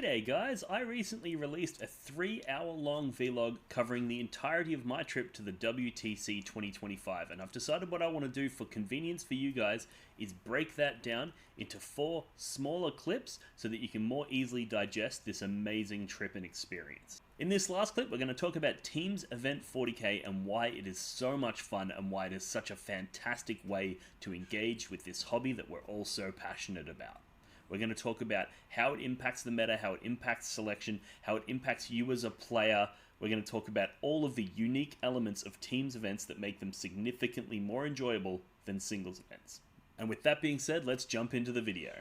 G'day guys, I recently released a 3-hour-long vlog covering the entirety of my trip to the WTC 2025, and I've decided what I want to do for convenience for you guys is break that down into 4 smaller clips so that you can more easily digest this amazing trip and experience. In this last clip, we're going to talk about Teams Event 40K and why it is so much fun and why it is such a fantastic way to engage with this hobby that we're all so passionate about. We're going to talk about how it impacts the meta, how it impacts selection, how it impacts you as a player. We're going to talk about all of the unique elements of Teams events that make them significantly more enjoyable than singles events. And with that being said, let's jump into the video.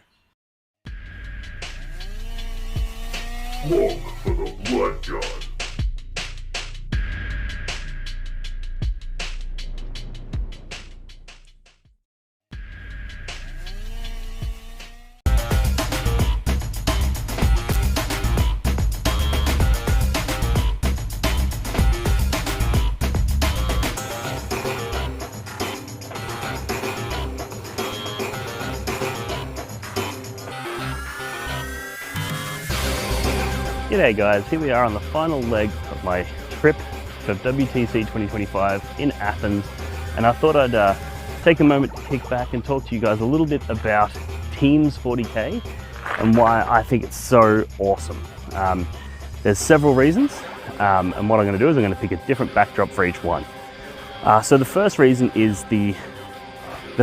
Look for the blood god. G'day guys, here we are on the final leg of my trip for WTC 2025 in Athens, and I thought I'd take a moment to kick back and talk to you guys a little bit about Teams 40K and why I think it's so awesome. There's several reasons, and what I'm going to do is I'm going to pick a different backdrop for each one. So the first reason is the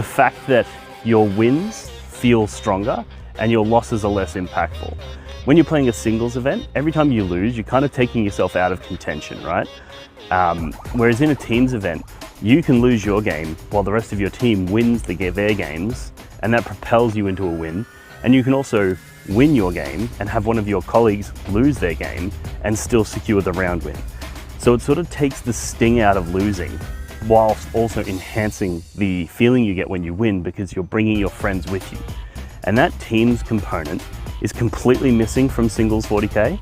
fact that your wins feel stronger and your losses are less impactful. When you're playing a singles event, every time you lose, you're kind of taking yourself out of contention, right? Whereas in a teams event, you can lose your game while the rest of your team wins their games, and that propels you into a win. And you can also win your game and have one of your colleagues lose their game and still secure the round win. So it sort of takes the sting out of losing, whilst also enhancing the feeling you get when you win because you're bringing your friends with you. And that teams component is completely missing from singles 40K,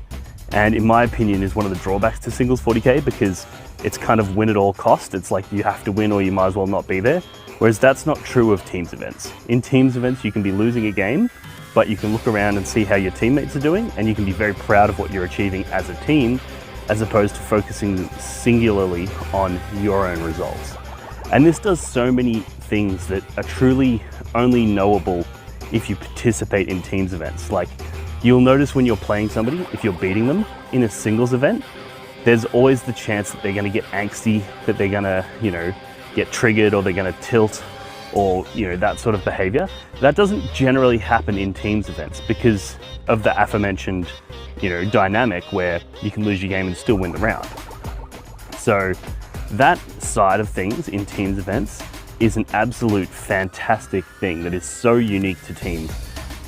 and in my opinion is one of the drawbacks to singles 40K because it's kind of win at all cost. It's like you have to win or you might as well not be there, whereas that's not true of teams events. In teams events you can be losing a game, but you can look around and see how your teammates are doing, and you can be very proud of what you're achieving as a team as opposed to focusing singularly on your own results. And this does so many things that are truly only knowable if you participate in teams events. Like, you'll notice when you're playing somebody, if you're beating them in a singles event, there's always the chance that they're gonna get angsty, that they're gonna, get triggered, or they're gonna tilt, or, that sort of behavior. That doesn't generally happen in teams events because of the aforementioned, dynamic where you can lose your game and still win the round. So that side of things in teams events is an absolute fantastic thing that is so unique to teams,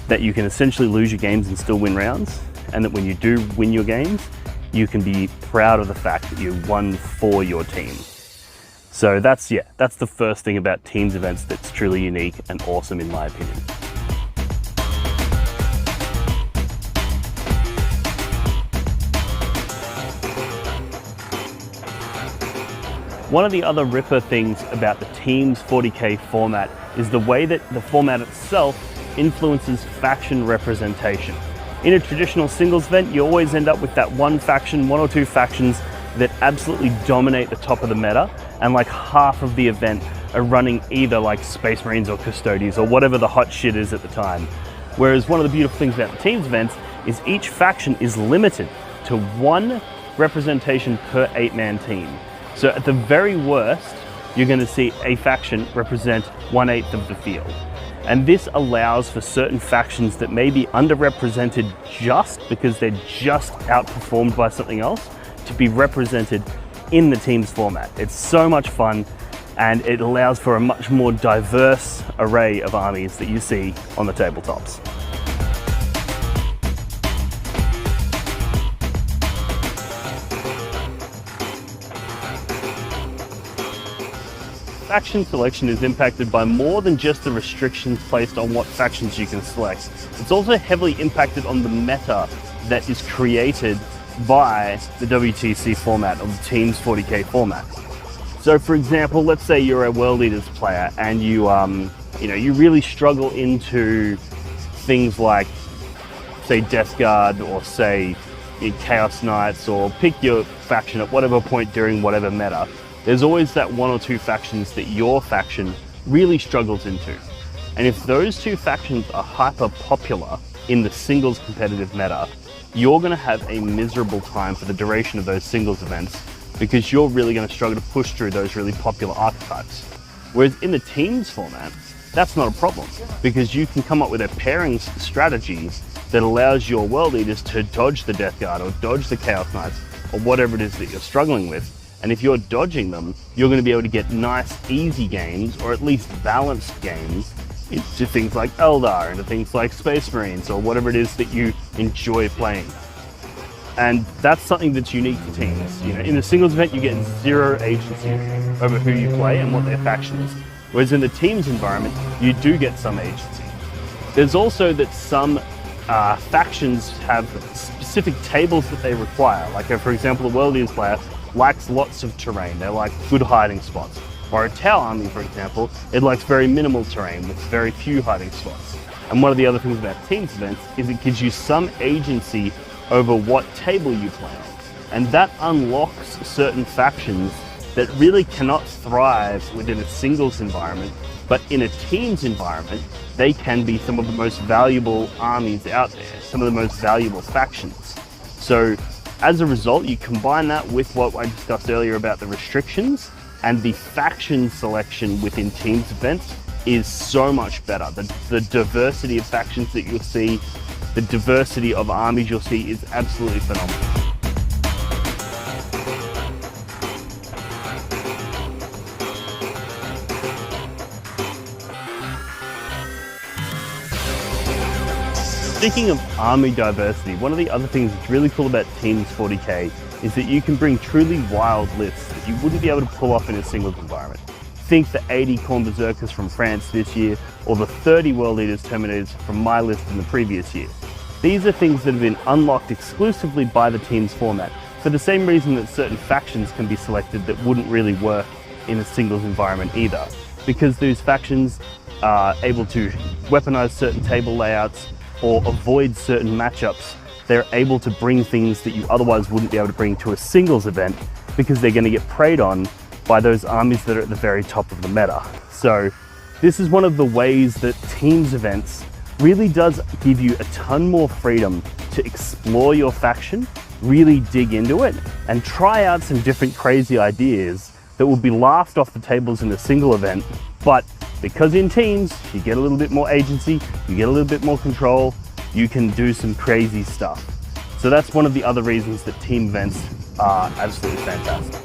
that you can essentially lose your games and still win rounds, and that when you do win your games, you can be proud of the fact that you won for your team. So that's the first thing about teams events that's truly unique and awesome in my opinion. One of the other ripper things about the Teams 40K format is the way that the format itself influences faction representation. In a traditional singles event, you always end up with that one or two factions that absolutely dominate the top of the meta, and like half of the event are running either like Space Marines or Custodians or whatever the hot shit is at the time. Whereas one of the beautiful things about the Teams events is each faction is limited to 1 representation per 8-man team. So at the very worst, you're going to see a faction represent 1/8 of the field. And this allows for certain factions that may be underrepresented just because they're just outperformed by something else to be represented in the teams format. It's so much fun, and it allows for a much more diverse array of armies that you see on the tabletops. Faction selection is impacted by more than just the restrictions placed on what factions you can select. It's also heavily impacted on the meta that is created by the WTC format, or the Teams 40K format. So for example, let's say you're a World Eaters player and you really struggle into things like say Death Guard or say Chaos Knights, or pick your faction at whatever point during whatever meta, there's always that one or two factions that your faction really struggles into. And if those two factions are hyper popular in the singles competitive meta, you're going to have a miserable time for the duration of those singles events, because you're really going to struggle to push through those really popular archetypes. Whereas in the teams format, that's not a problem, because you can come up with a pairing strategy that allows your world leaders to dodge the Death Guard or dodge the Chaos Knights or whatever it is that you're struggling with. And if you're dodging them, you're going to be able to get nice, easy games, or at least balanced games, into things like Eldar, into things like Space Marines, or whatever it is that you enjoy playing. And that's something that's unique to teams. You know, in the singles event, you get zero agency over who you play and what their faction is. Whereas in the teams environment, you do get some agency. There's also that some factions have specific tables that they require. Like, for example, a World Leaders player likes lots of terrain. They like good hiding spots. Or a Tau army, for example, it likes very minimal terrain with very few hiding spots. And one of the other things about teams events is it gives you some agency over what table you play on. And that unlocks certain factions that really cannot thrive within a singles environment, but in a teams environment, they can be some of the most valuable armies out there, some of the most valuable factions. So as a result, you combine that with what I discussed earlier about the restrictions, and the faction selection within teams events is so much better. The diversity of factions that you'll see, the diversity of armies you'll see is absolutely phenomenal. Speaking of army diversity, one of the other things that's really cool about Teams 40k is that you can bring truly wild lists that you wouldn't be able to pull off in a singles environment. Think the 80 Khorne Berserkers from France this year, or the 30 World Leaders Terminators from my list in the previous year. These are things that have been unlocked exclusively by the Teams format, for the same reason that certain factions can be selected that wouldn't really work in a singles environment either, because those factions are able to weaponize certain table layouts or avoid certain matchups. They're able to bring things that you otherwise wouldn't be able to bring to a singles event, because they're going to get preyed on by those armies that are at the very top of the meta. So this is one of the ways that teams events really does give you a ton more freedom to explore your faction, really dig into it, and try out some different crazy ideas that will be laughed off the tables in a single event. But because in teams, you get a little bit more agency, you get a little bit more control, you can do some crazy stuff. So that's one of the other reasons that team events are absolutely fantastic.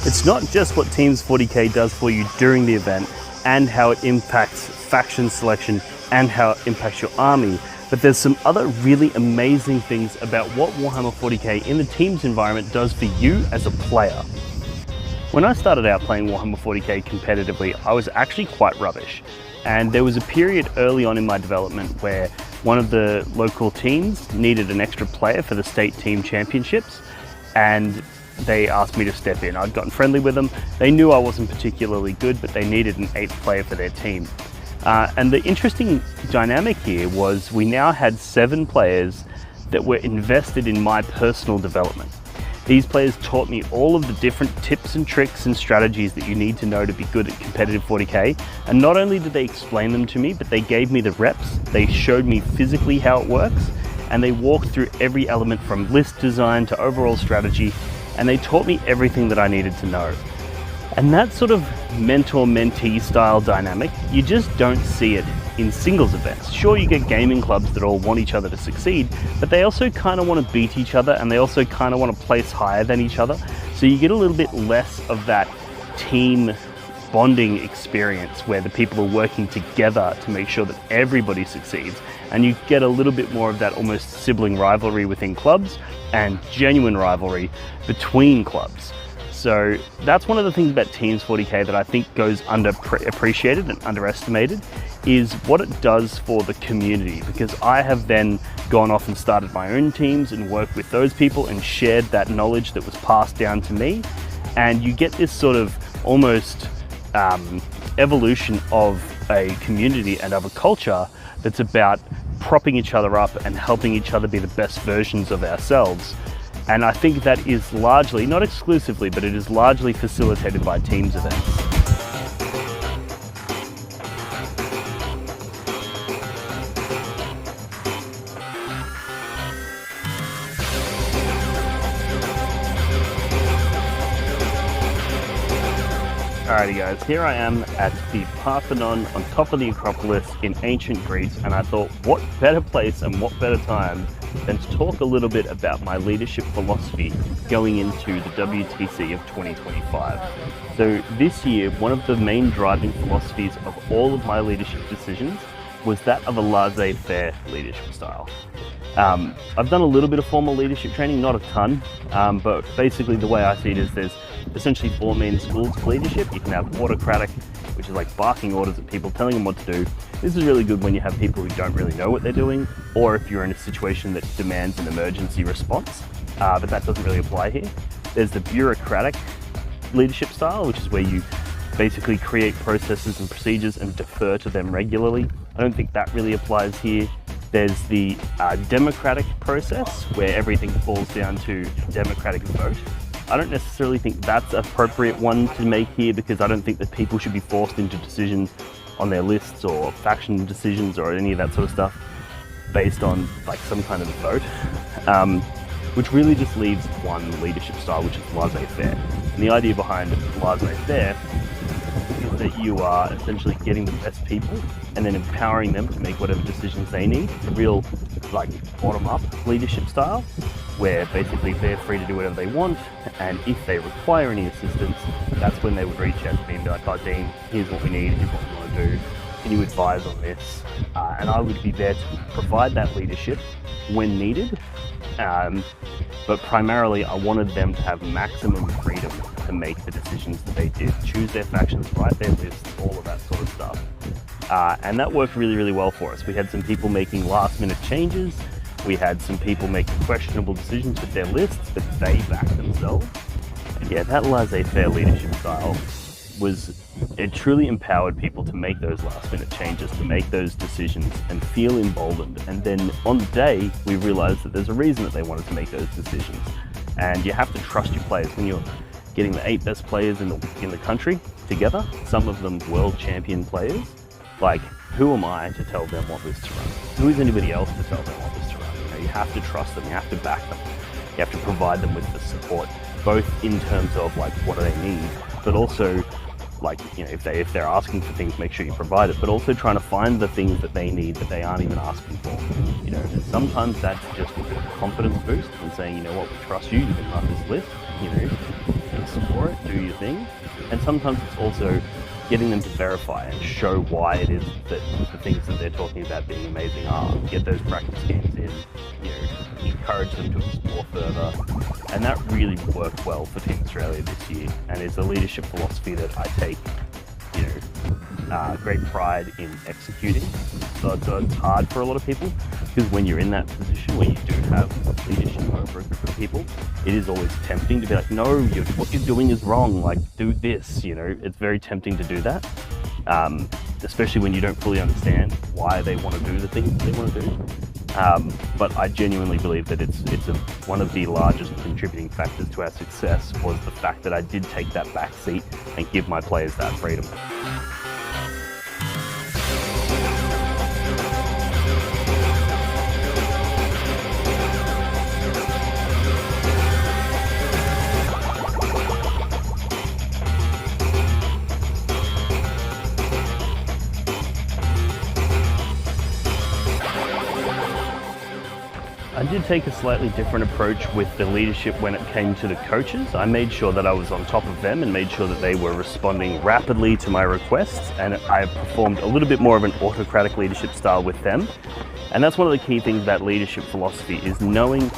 It's not just what Teams 40k does for you during the event and how it impacts faction selection and how it impacts your army, but there's some other really amazing things about what Warhammer 40k in the Teams environment does for you as a player. When I started out playing Warhammer 40k competitively, I was actually quite rubbish. And there was a period early on in my development where one of the local teams needed an extra player for the state team championships, and they asked me to step in. I'd gotten friendly with them. They knew I wasn't particularly good, but they needed an 8th player for their team. And the interesting dynamic here was we now had 7 players that were invested in my personal development. These players taught me all of the different tips and tricks and strategies that you need to know to be good at competitive 40k. And not only did they explain them to me, but they gave me the reps. They showed me physically how it works, and they walked through every element from list design to overall strategy, and they taught me everything that I needed to know. And that sort of mentor-mentee style dynamic, you just don't see it in singles events. Sure, you get gaming clubs that all want each other to succeed, but they also kind of want to beat each other, and they also kind of want to place higher than each other. So you get a little bit less of that team bonding experience where the people are working together to make sure that everybody succeeds. And you get a little bit more of that almost sibling rivalry within clubs and genuine rivalry between clubs. So that's one of the things about Teams 40K that I think goes underappreciated and underestimated, is what it does for the community, because I have then gone off and started my own teams and worked with those people and shared that knowledge that was passed down to me. And you get this sort of almost evolution of a community and of a culture that's about propping each other up and helping each other be the best versions of ourselves. And I think that is largely, not exclusively, but it is largely facilitated by Teams events. Alrighty guys, here I am at the Parthenon on top of the Acropolis in ancient Greece, and I thought what better place and what better time than to talk a little bit about my leadership philosophy going into the WTC of 2025. So this year, one of the main driving philosophies of all of my leadership decisions was that of a laissez-faire leadership style. I've done a little bit of formal leadership training, not a ton, but basically the way I see it is there's essentially 4 main schools of leadership. You can have autocratic, which is like barking orders at people, telling them what to do. This is really good when you have people who don't really know what they're doing, or if you're in a situation that demands an emergency response, but that doesn't really apply here. There's the bureaucratic leadership style, which is where you basically create processes and procedures and defer to them regularly. I don't think that really applies here. There's the democratic process, where everything falls down to democratic vote. I don't necessarily think that's an appropriate one to make here, because I don't think that people should be forced into decisions on their lists or faction decisions or any of that sort of stuff based on like some kind of vote, which really just leaves one leadership style, which is laissez-faire. And the idea behind laissez-faire is that you are essentially getting the best people and then empowering them to make whatever decisions they need. A real like bottom-up leadership style, where basically they're free to do whatever they want, and if they require any assistance, that's when they would reach out to me and be like, oh Dean, here's what we need, here's what we want to do, can you advise on this? And I would be there to provide that leadership when needed, but primarily I wanted them to have maximum freedom to make the decisions that they did, choose their factions, write their lists, all of that sort of stuff. And that worked really, really well for us. We had some people making last-minute changes. We had some people making questionable decisions with their lists, but they backed themselves. And yeah, that laissez-faire leadership style it truly empowered people to make those last-minute changes, to make those decisions and feel emboldened. And then on the day, we realized that there's a reason that they wanted to make those decisions. And you have to trust your players. When you're getting the 8 best players in the country together, some of them world champion players, like, who am I to tell them what list to run? Who is anybody else to tell them what list to run? You know, you have to trust them, you have to back them, you have to provide them with the support, both in terms of like what do they need, but also like, you know, if they're asking for things, make sure you provide it, but also trying to find the things that they need that they aren't even asking for. You know, and sometimes that's just a bit of a confidence boost and saying, you know what, we trust you, you can run this list, you know, support it, do your thing. And sometimes it's also getting them to verify and show why it is that the things that they're talking about being amazing are. Get those practice games in, you know, encourage them to explore further. And that really worked well for Team Australia this year, and it's a leadership philosophy that I take, you know, great pride in executing. So it's hard for a lot of people, because when you're in that position where you do have leadership over a group of people, it is always tempting to be like, no, what you're doing is wrong, like do this, you know. It's very tempting to do that, especially when you don't fully understand why they want to do the things they want to do. But I genuinely believe that it's one of the largest contributing factors to our success was the fact that I did take that back seat and give my players that freedom. I did take a slightly different approach with the leadership when it came to the coaches. I made sure that I was on top of them and made sure that they were responding rapidly to my requests, and I performed a little bit more of an autocratic leadership style with them. And that's one of the key things about leadership philosophy, is knowing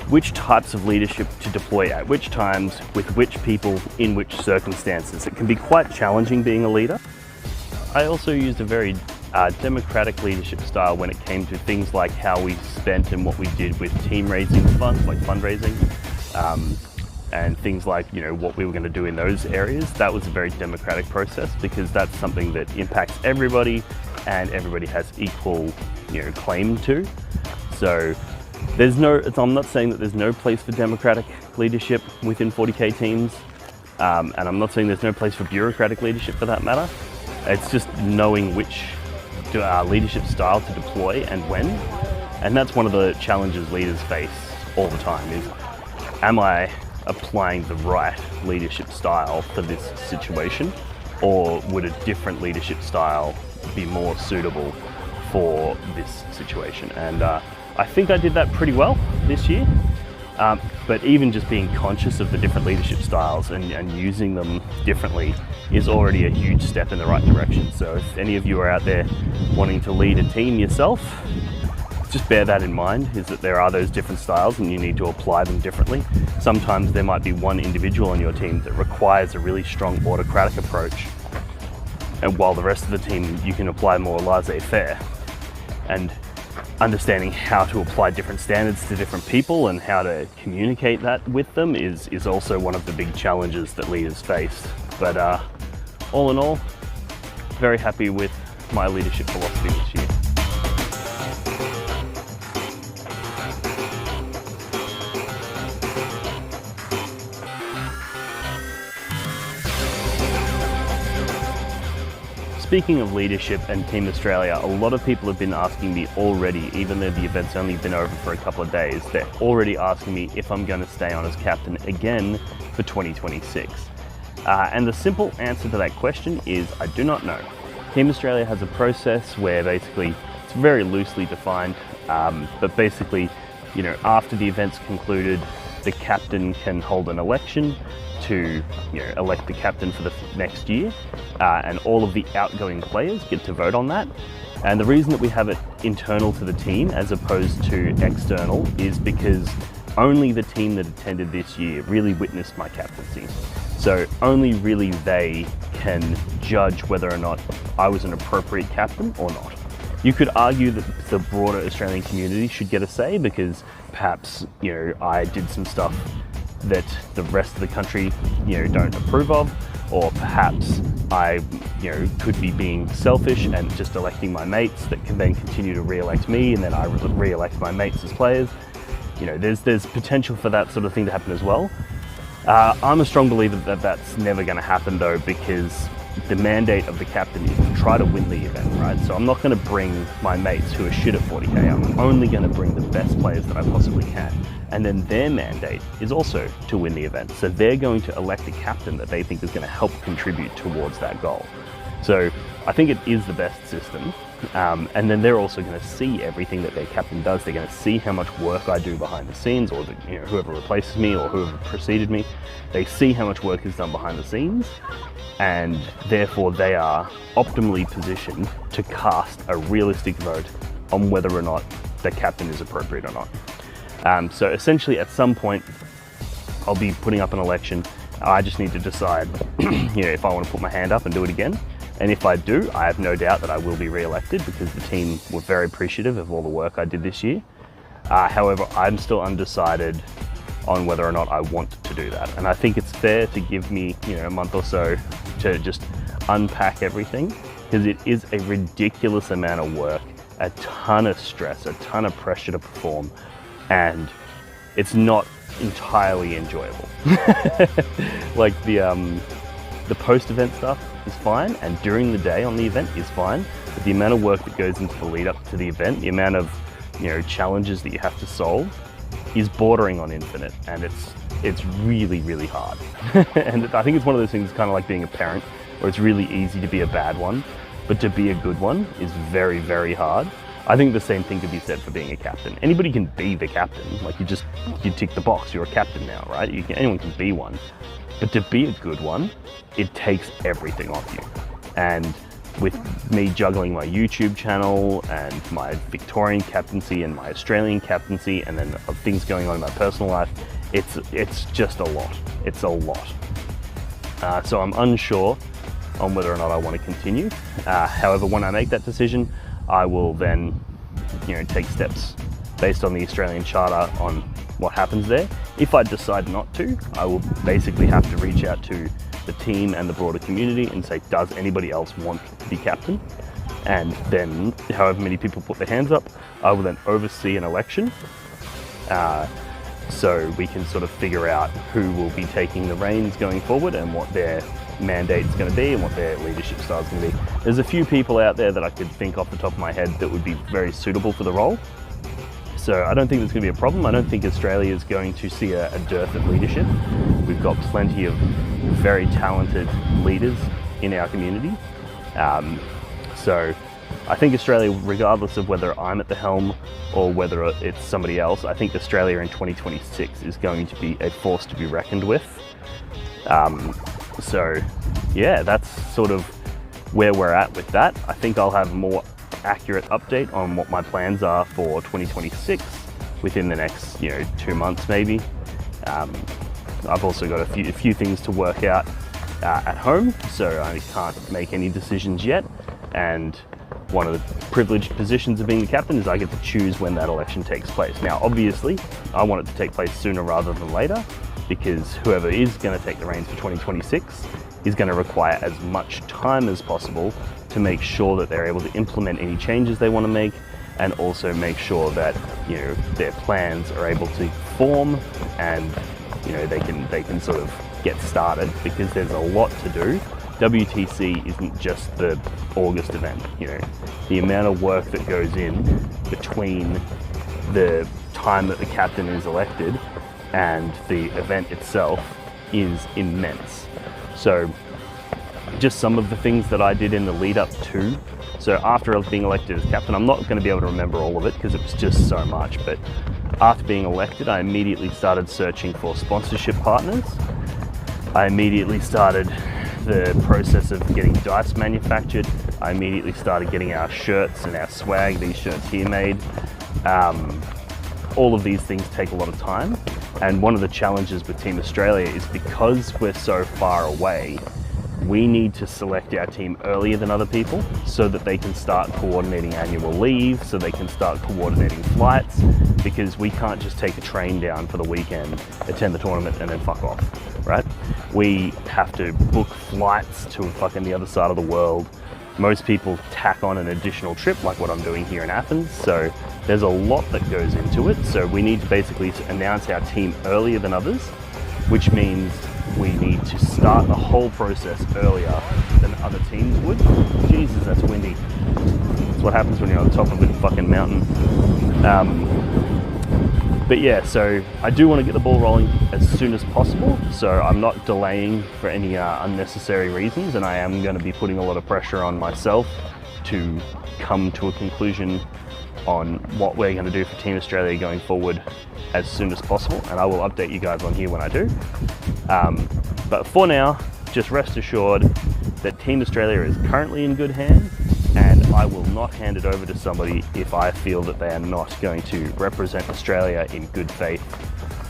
which types of leadership to deploy at which times, with which people, in which circumstances. It can be quite challenging being a leader. I also used a very democratic leadership style when it came to things like how we spent and what we did with team raising funds, like fundraising, and things like, you know, what we were going to do in those areas. That was a very democratic process because that's something that impacts everybody and everybody has equal, you know, claim to. So I'm not saying that there's no place for democratic leadership within 40K teams, and I'm not saying there's no place for bureaucratic leadership for that matter. It's just knowing which leadership style to deploy and when. And that's one of the challenges leaders face all the time is, am I applying the right leadership style for this situation, or would a different leadership style be more suitable for this situation? And I think I did that pretty well this year. But even just being conscious of the different leadership styles and using them differently is already a huge step in the right direction. So if any of you are out there wanting to lead a team yourself, just bear that in mind, is that there are those different styles and you need to apply them differently. Sometimes there might be one individual on your team that requires a really strong autocratic approach, and while the rest of the team you can apply more laissez-faire. And understanding how to apply different standards to different people and how to communicate that with them is also one of the big challenges that leaders face. But all in all, very happy with my leadership philosophy this year. Speaking of leadership and Team Australia, a lot of people have been asking me already, even though the event's only been over for a couple of days, they're already asking me if I'm going to stay on as captain again for 2026. And the simple answer to that question is I do not know. Team Australia has a process where basically it's very loosely defined, but basically, you know, after the event's concluded, the captain can hold an election to, you know, elect the captain for the next year, and all of the outgoing players get to vote on that. And the reason that we have it internal to the team as opposed to external is because only the team that attended this year really witnessed my captaincy. So only really they can judge whether or not I was an appropriate captain or not. You could argue that the broader Australian community should get a say because perhaps, you know, I did some stuff that the rest of the country, you know, don't approve of, or perhaps I, you know, could be being selfish and just electing my mates that can then continue to re-elect me, and then I re-elect my mates as players. You know, there's potential for that sort of thing to happen as well. I'm a strong believer that that's never going to happen though, because the mandate of the captain is to try to win the event, right? So I'm not going to bring my mates who are shit at 40K. I'm only going to bring the best players that I possibly can. And then their mandate is also to win the event. So they're going to elect a captain that they think is going to help contribute towards that goal. So I think it is the best system. And then they're also going to see everything that their captain does. They're going to see how much work I do behind the scenes, or you know, whoever replaces me or whoever preceded me. They see how much work is done behind the scenes, and therefore they are optimally positioned to cast a realistic vote on whether or not the captain is appropriate or not. So essentially at some point I'll be putting up an election. I just need to decide you know, if I want to put my hand up and do it again. And if I do, I have no doubt that I will be re-elected because the team were very appreciative of all the work I did this year. However, I'm still undecided on whether or not I want to do that. And I think it's fair to give me, you know, a month or so to just unpack everything, because it is a ridiculous amount of work, a ton of stress, a ton of pressure to perform, and it's not entirely enjoyable. Like the post-event stuff is fine, and during the day on the event is fine, but the amount of work that goes into the lead up to the event, the amount of, you know, challenges that you have to solve is bordering on infinite, and it's really, really hard. And I think it's one of those things kind of like being a parent, where it's really easy to be a bad one, but to be a good one is very, very hard. I think the same thing could be said for being a captain. Anybody can be the captain, like you tick the box, you're a captain now, right? Anyone can be one. But to be a good one, it takes everything off you. And with me juggling my YouTube channel and my Victorian captaincy and my Australian captaincy, and then things going on in my personal life, it's just a lot. It's a lot. So I'm unsure on whether or not I want to continue. However, when I make that decision, I will then, take steps based on the Australian Charter on what happens there. If I decide not to, I will basically have to reach out to the team and the broader community and say, does anybody else want to be captain? And then however many people put their hands up, I will then oversee an election. So we can sort of figure out who will be taking the reins going forward and what their mandate's going to be and what their leadership style is going to be. There's a few people out there that I could think off the top of my head that would be very suitable for the role. So I don't think there's going to be a problem. I don't think Australia is going to see a dearth of leadership. We've got plenty of very talented leaders in our community. So I think Australia, regardless of whether I'm at the helm or whether it's somebody else, I think Australia in 2026 is going to be a force to be reckoned with. So yeah, that's sort of where we're at with that. I think I'll have a more accurate update on what my plans are for 2026 within the next 2 months maybe. I've also got a few things to work out at home, so I can't make any decisions yet. And one of the privileged positions of being the captain is I get to choose when that election takes place. Now, obviously, I want it to take place sooner rather than later, because whoever is going to take the reins for 2026 is going to require as much time as possible to make sure that they're able to implement any changes they want to make, and also make sure that their plans are able to form and they can sort of get started, because there's a lot to do. WTC isn't just the August event. The amount of work that goes in between the time that the captain is elected and the event itself is immense. So just some of the things that I did in the lead up to. So after I was being elected as captain, I'm not going to be able to remember all of it because it was just so much, but after being elected, I immediately started searching for sponsorship partners. I immediately started the process of getting dice manufactured. I immediately started getting our shirts and our swag, these shirts here, made. All of these things take a lot of time. And one of the challenges with Team Australia is because we're so far away, we need to select our team earlier than other people so that they can start coordinating annual leave, so they can start coordinating flights, because we can't just take a train down for the weekend, attend the tournament, and then fuck off, right? We have to book flights to fucking the other side of the world. Most people tack on an additional trip like what I'm doing here in Athens, so there's a lot that goes into it. So we need to basically announce our team earlier than others, which means we need to start the whole process earlier than other teams would. Jesus, that's windy. That's what happens when you're on top of a fucking mountain. But yeah, so I do want to get the ball rolling as soon as possible, so I'm not delaying for any unnecessary reasons, and I am going to be putting a lot of pressure on myself to come to a conclusion on what we're going to do for Team Australia going forward as soon as possible, and I will update you guys on here when I do. But for now, just rest assured that Team Australia is currently in good hands, and I will not hand it over to somebody if I feel that they are not going to represent Australia in good faith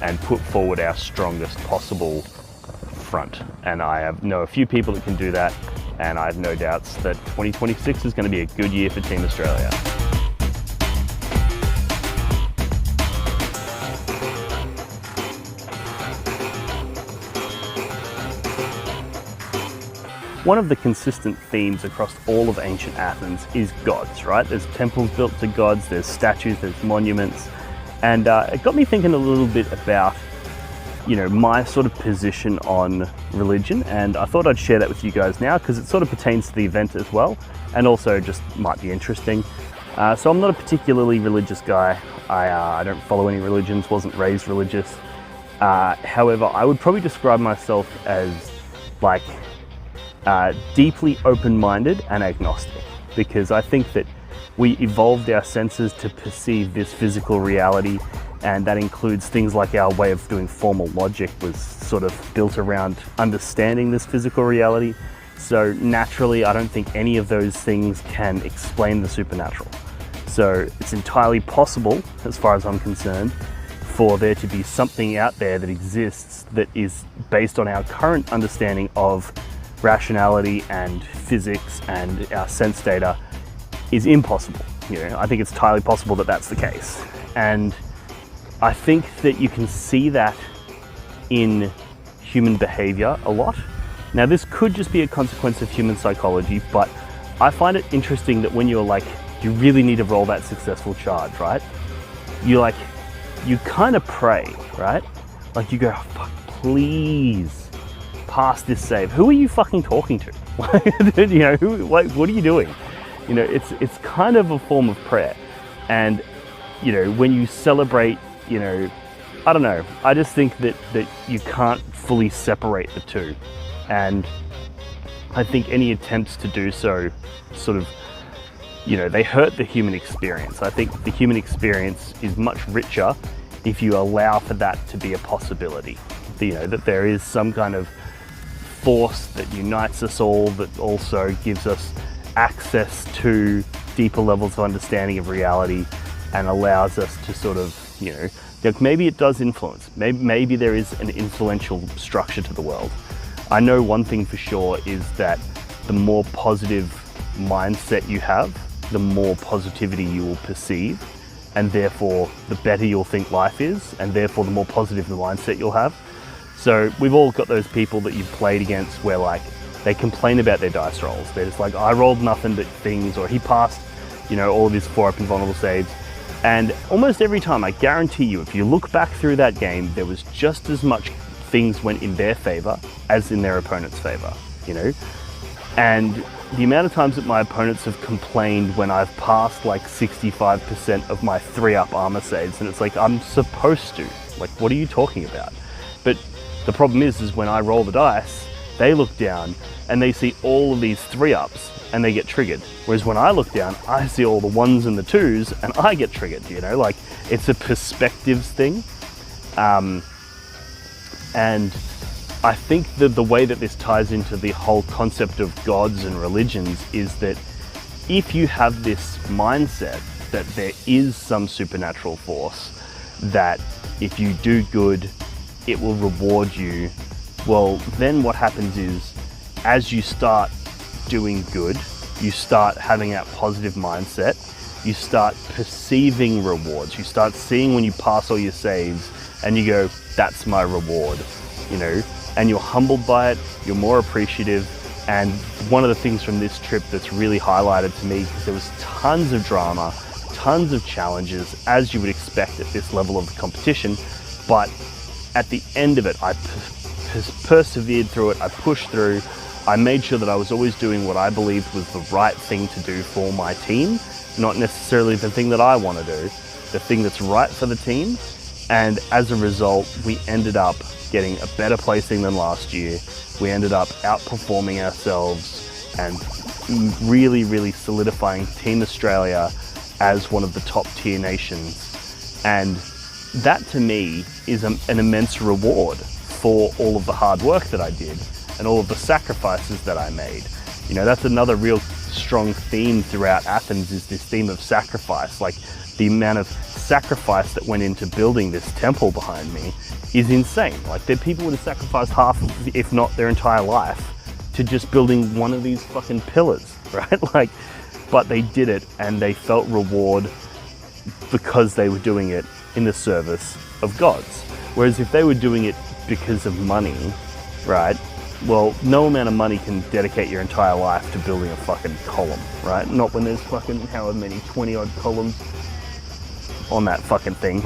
and put forward our strongest possible front. And I know a few people that can do that, and I have no doubts that 2026 is going to be a good year for Team Australia. One of the consistent themes across all of ancient Athens is gods, right? There's temples built to gods, there's statues, there's monuments, and it got me thinking a little bit about, my sort of position on religion, and I thought I'd share that with you guys now because it sort of pertains to the event as well, and also just might be interesting. So I'm not a particularly religious guy. I don't follow any religions, wasn't raised religious. However, I would probably describe myself as deeply open-minded and agnostic, because I think that we evolved our senses to perceive this physical reality, and that includes things like our way of doing formal logic was sort of built around understanding this physical reality. So naturally, I don't think any of those things can explain the supernatural. So it's entirely possible, as far as I'm concerned, for there to be something out there that exists that is based on our current understanding of rationality and physics and our sense data is impossible. I think it's entirely possible that that's the case. And I think that you can see that in human behavior a lot. Now, this could just be a consequence of human psychology, but I find it interesting that when you're like, you really need to roll that successful charge, right? You kind of pray, right? Like you go, oh, fuck, please pass this save. Who are you fucking talking to? What are you doing? It's kind of a form of prayer. And, when you celebrate, I don't know. I just think that you can't fully separate the two. And I think any attempts to do so sort of, they hurt the human experience. I think the human experience is much richer if you allow for that to be a possibility. That there is some kind of force that unites us all, that also gives us access to deeper levels of understanding of reality and allows us to sort of, maybe it does influence. Maybe there is an influential structure to the world. I know one thing for sure is that the more positive mindset you have, the more positivity you will perceive, and therefore the better you'll think life is, and therefore the more positive the mindset you'll have. So we've all got those people that you've played against where like they complain about their dice rolls. They're just like, I rolled nothing but things, or he passed, all of his 4-up invulnerable saves. And almost every time, I guarantee you, if you look back through that game, there was just as much things went in their favor as in their opponent's favor, And the amount of times that my opponents have complained when I've passed like 65% of my 3-up armor saves, and it's like, I'm supposed to. Like, what are you talking about? But the problem is when I roll the dice, they look down and they see all of these 3-ups and they get triggered. Whereas when I look down, I see all the 1s and the 2s and I get triggered, Like, it's a perspectives thing. And I think that the way that this ties into the whole concept of gods and religions is that if you have this mindset that there is some supernatural force, that if you do good, it will reward you, well, then what happens is, as you start doing good, you start having that positive mindset, you start perceiving rewards, you start seeing when you pass all your saves, and you go, that's my reward, and you're humbled by it, you're more appreciative. And one of the things from this trip that's really highlighted to me, because there was tons of drama, tons of challenges, as you would expect at this level of competition, but at the end of it, I persevered through it, I pushed through, I made sure that I was always doing what I believed was the right thing to do for my team, not necessarily the thing that I want to do, the thing that's right for the team. And as a result, we ended up getting a better placing than last year. We ended up outperforming ourselves and really, really solidifying Team Australia as one of the top tier nations. And that to me is an immense reward for all of the hard work that I did and all of the sacrifices that I made. That's another real strong theme throughout Athens, is this theme of sacrifice. Like, the amount of sacrifice that went into building this temple behind me is insane. Like, there are people who would have sacrificed half, if not their entire life, to just building one of these fucking pillars, right? But they did it, and they felt reward because they were doing it in the service of gods. Whereas if they were doing it because of money, right? Well, no amount of money can dedicate your entire life to building a fucking column, right? Not when there's fucking however many 20 odd columns on that fucking thing.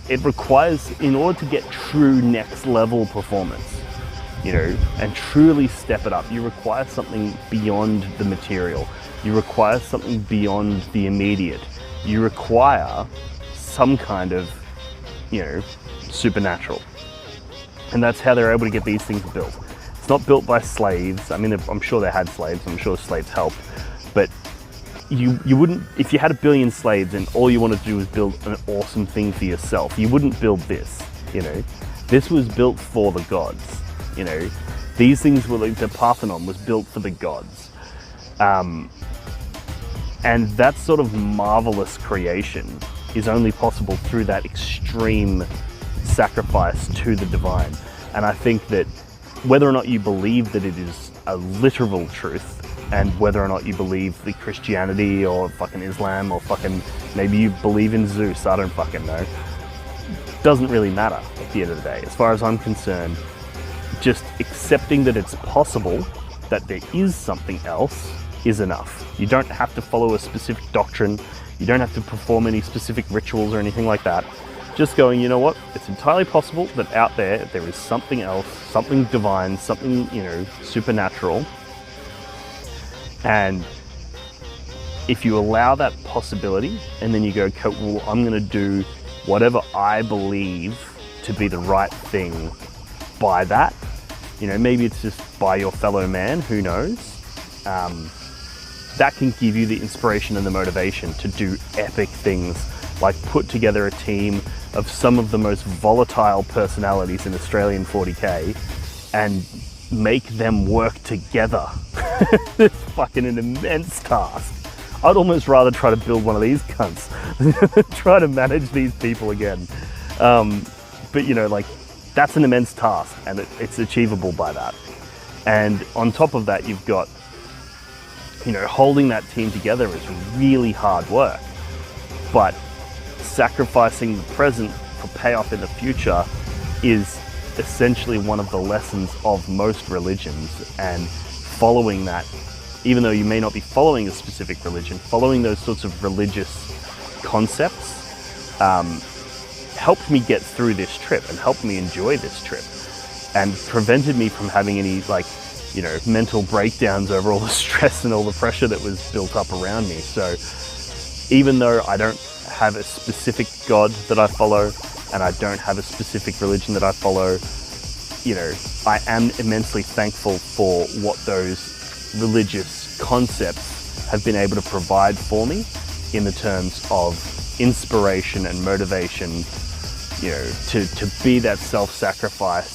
It requires, in order to get true next level performance, and truly step it up, you require something beyond the material. You require something beyond the immediate. You require some kind of, supernatural. And that's how they're able to get these things built. It's not built by slaves. I mean, I'm sure they had slaves. I'm sure slaves helped. But you wouldn't, if you had 1 billion slaves and all you wanted to do was build an awesome thing for yourself, you wouldn't build this, This was built for the gods, These things were like, the Parthenon was built for the gods. And that sort of marvelous creation is only possible through that extreme sacrifice to the divine. And I think that whether or not you believe that it is a literal truth, and whether or not you believe the Christianity or fucking Islam or fucking maybe you believe in Zeus, I don't fucking know, doesn't really matter at the end of the day. As far as I'm concerned, just accepting that it's possible that there is something else is enough. You don't have to follow a specific doctrine. You don't have to perform any specific rituals or anything like that. Just going, you know what, it's entirely possible that out there is something else, something divine, something, you know, supernatural. And if you allow that possibility and then you go, okay, well, I'm going to do whatever I believe to be the right thing by that. You know, maybe it's just by your fellow man, who knows? That can give you the inspiration and the motivation to do epic things, like put together a team of some of the most volatile personalities in Australian 40K and make them work together. It's fucking an immense task. I'd almost rather try to build one of these cunts than try to manage these people again. But you know, like, that's an immense task, and it's achievable by that. And on top of that, you've got, you know, holding that team together is really hard work, but sacrificing the present for payoff in the future is essentially one of the lessons of most religions. And following that, even though you may not be following a specific religion, following those sorts of religious concepts helped me get through this trip and helped me enjoy this trip and prevented me from having any, like, you know, mental breakdowns over all the stress and all the pressure that was built up around me. So even though I don't have a specific God that I follow, and I don't have a specific religion that I follow, you know, I am immensely thankful for what those religious concepts have been able to provide for me in the terms of inspiration and motivation, you know, to be that self-sacrifice.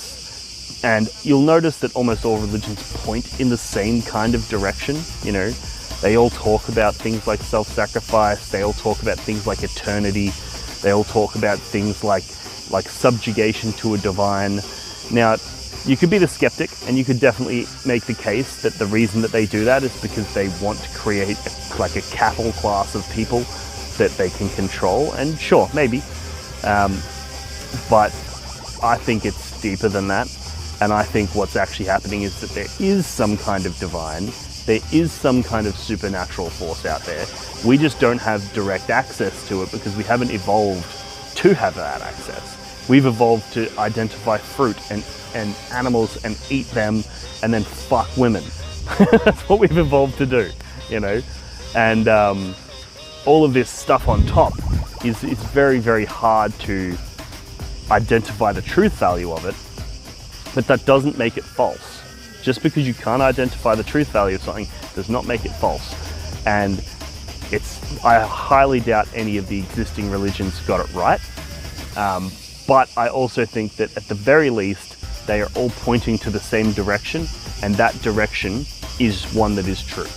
And you'll notice that almost all religions point in the same kind of direction. You know, they all talk about things like self-sacrifice, they all talk about things like eternity, they all talk about things like subjugation to a divine. Now, you could be the skeptic, and you could definitely make the case that the reason that they do that is because they want to create a cattle class of people that they can control. And sure, maybe, but I think it's deeper than that. And I think what's actually happening is that there is some kind of divine, there is some kind of supernatural force out there. We just don't have direct access to it because we haven't evolved to have that access. We've evolved to identify fruit and animals and eat them and then fuck women. That's what we've evolved to do, you know? And all of this stuff on top is very, very hard to identify the truth value of it, but that doesn't make it false. Just because you can't identify the truth value of something does not make it false. And I highly doubt any of the existing religions got it right. But I also think that at the very least, they are all pointing to the same direction, and that direction is one that is true.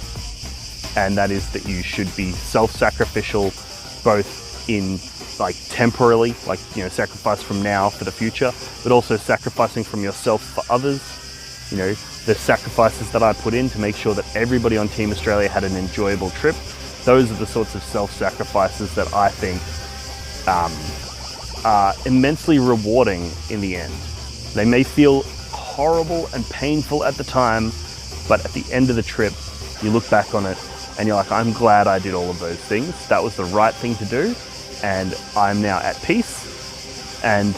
And that is that you should be self-sacrificial, both in like temporarily, like, you know, sacrifice from now for the future, but also sacrificing from yourself for others. You know, the sacrifices that I put in to make sure that everybody on Team Australia had an enjoyable trip. Those are the sorts of self-sacrifices that I think are immensely rewarding in the end. They may feel horrible and painful at the time, but at the end of the trip, you look back on it and you're like, I'm glad I did all of those things. That was the right thing to do, and I'm now at peace. And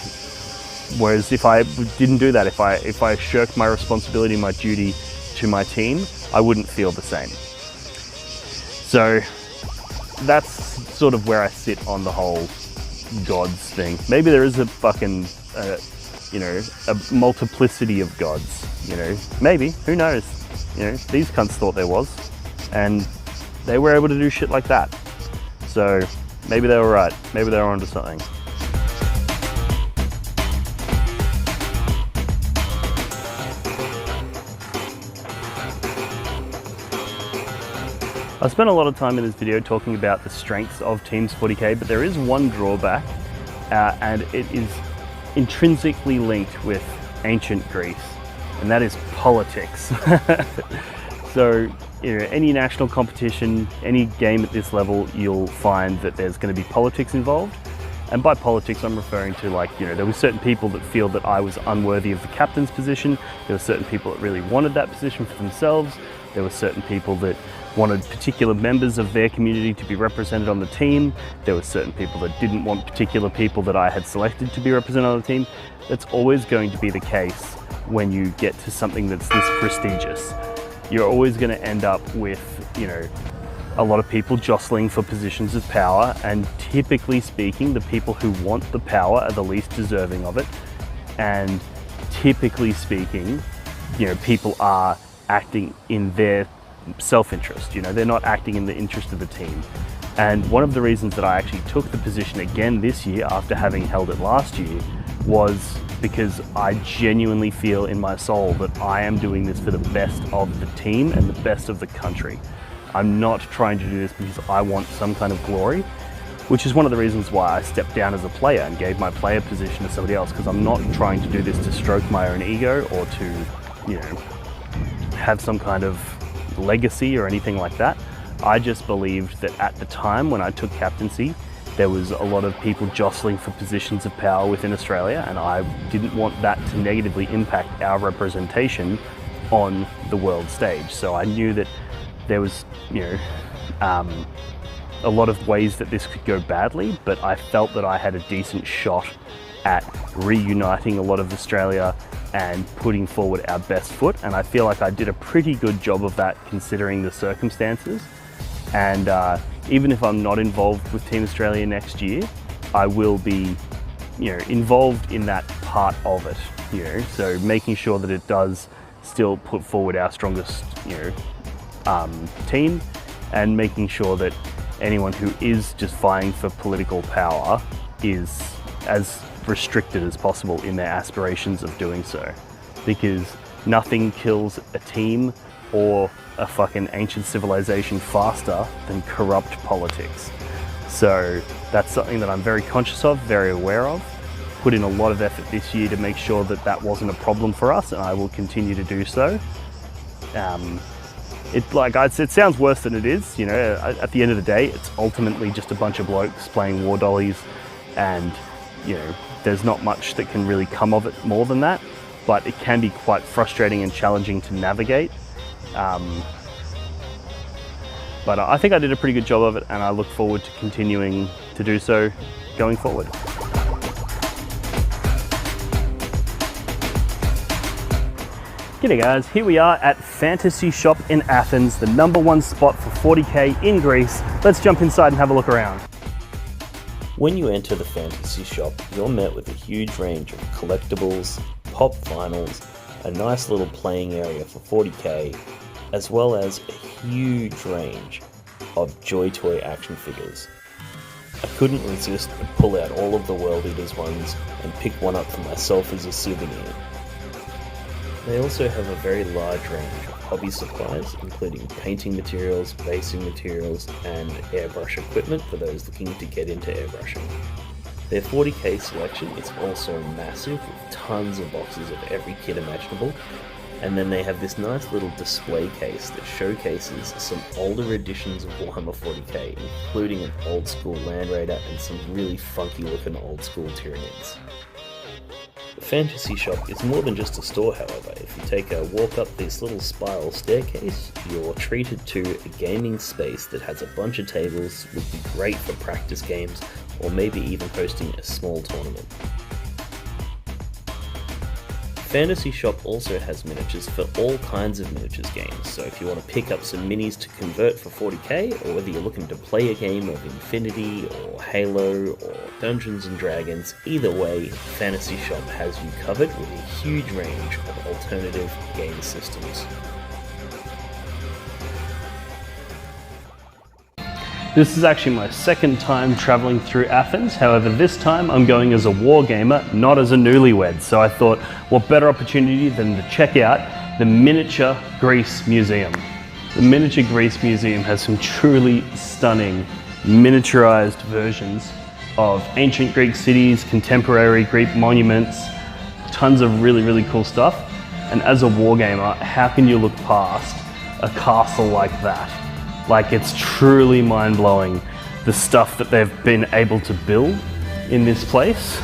whereas if I didn't do that, if I shirked my responsibility, my duty to my team, I wouldn't feel the same. So that's sort of where I sit on the whole gods thing. Maybe there is a fucking, you know, a multiplicity of gods, you know, maybe, who knows? You know, these cunts thought there was, and they were able to do shit like that. So maybe they were right, maybe they were onto something. I spent a lot of time in this video talking about the strengths of Teams 40K, but there is one drawback, and it is intrinsically linked with ancient Greece, and that is politics. So, any national competition, any game at this level, you'll find that there's going to be politics involved. And by politics, I'm referring to there were certain people that feel that I was unworthy of the captain's position. There were certain people that really wanted that position for themselves. There were certain people that wanted particular members of their community to be represented on the team. There were certain people that didn't want particular people that I had selected to be represented on the team. That's always going to be the case when you get to something that's this prestigious. You're always going to end up with, a lot of people jostling for positions of power, and typically speaking, the people who want the power are the least deserving of it. And typically speaking, people are acting in their self-interest. They're not acting in the interest of the team. And one of the reasons that I actually took the position again this year after having held it last year was because I genuinely feel in my soul that I am doing this for the best of the team and the best of the country. I'm not trying to do this because I want some kind of glory, which is one of the reasons why I stepped down as a player and gave my player position to somebody else, because I'm not trying to do this to stroke my own ego or to, have some kind of legacy or anything like that. I just believed that at the time when I took captaincy, there was a lot of people jostling for positions of power within Australia, and I didn't want that to negatively impact our representation on the world stage. So I knew that there was, a lot of ways that this could go badly, but I felt that I had a decent shot at reuniting a lot of Australia and putting forward our best foot. And I feel like I did a pretty good job of that considering the circumstances. And even if I'm not involved with Team Australia next year, I will be, involved in that part of it, so making sure that it does still put forward our strongest, team, and making sure that anyone who is just vying for political power is as restricted as possible in their aspirations of doing so, because nothing kills a team or a fucking ancient civilization faster than corrupt politics. So that's something that I'm very conscious of, very aware of. Put in a lot of effort this year to make sure that that wasn't a problem for us, and I will continue to do so. It sounds worse than it is. At the end of the day, it's ultimately just a bunch of blokes playing war dollies, and there's not much that can really come of it more than that, but it can be quite frustrating and challenging to navigate. But I think I did a pretty good job of it, and I look forward to continuing to do so going forward. G'day guys, here we are at Fantasy Shop in Athens, the #1 spot for 40k in Greece. Let's jump inside and have a look around. When you enter the Fantasy Shop, you're met with a huge range of collectibles, pop vinyls, a nice little playing area for 40k, as well as a huge range of Joy Toy action figures. I couldn't resist but pull out all of the World Eaters ones and pick one up for myself as a souvenir. They also have a very large range of hobby supplies, including painting materials, basing materials, and airbrush equipment for those looking to get into airbrushing. Their 40k selection is also massive, with tons of boxes of every kit imaginable, and then they have this nice little display case that showcases some older editions of Warhammer 40k, including an old school Land Raider and some really funky looking old school Tyranids. The Fantasy Shop is more than just a store, however. If you take a walk up this little spiral staircase, you're treated to a gaming space that has a bunch of tables, would be great for practice games, or maybe even hosting a small tournament. Fantasy Shop also has miniatures for all kinds of miniatures games, so if you want to pick up some minis to convert for 40k, or whether you're looking to play a game of Infinity, or Halo, or Dungeons & Dragons, either way, Fantasy Shop has you covered with a huge range of alternative game systems. This is actually my second time traveling through Athens. However, this time I'm going as a war gamer, not as a newlywed. So I thought, what better opportunity than to check out the Miniature Greece Museum. The Miniature Greece Museum has some truly stunning miniaturized versions of ancient Greek cities, contemporary Greek monuments, tons of really cool stuff. And as a wargamer, how can you look past a castle like that? Like, it's truly mind-blowing, the stuff that they've been able to build in this place.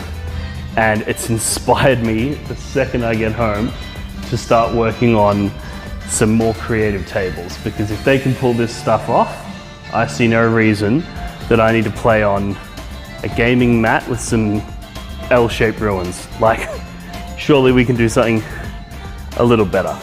And it's inspired me the second I get home to start working on some more creative tables, because if they can pull this stuff off, I see no reason that I need to play on a gaming mat with some L-shaped ruins. Like, surely we can do something a little better.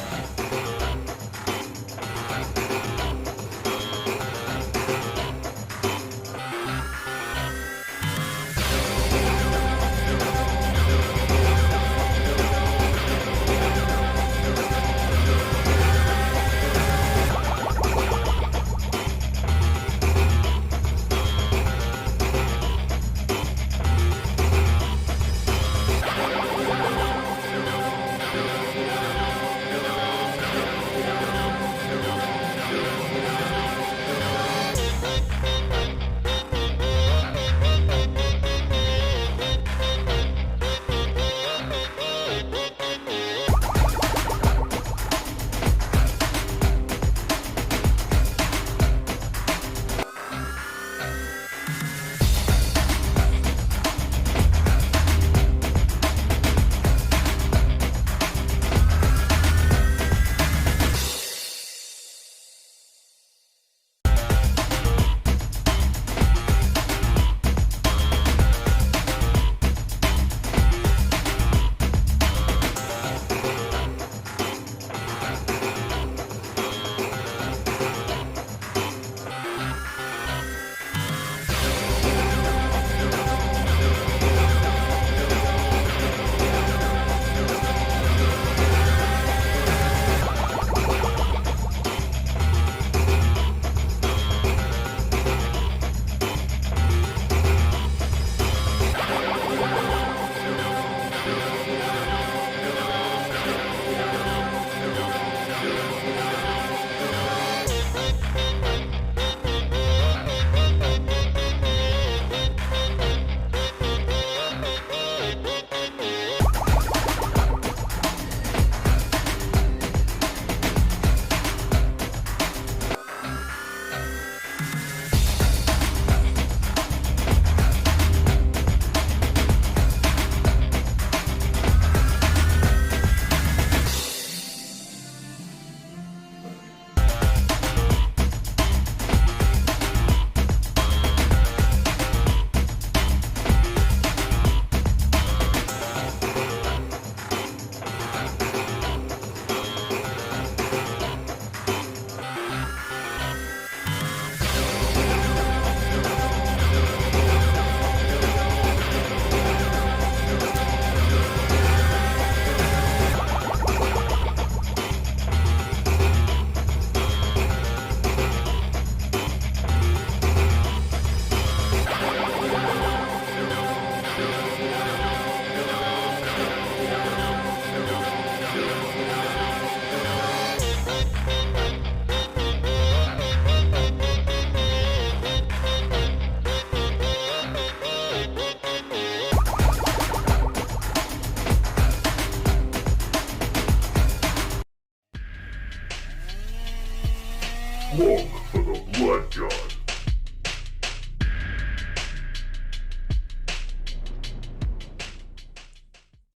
Look for the blood god.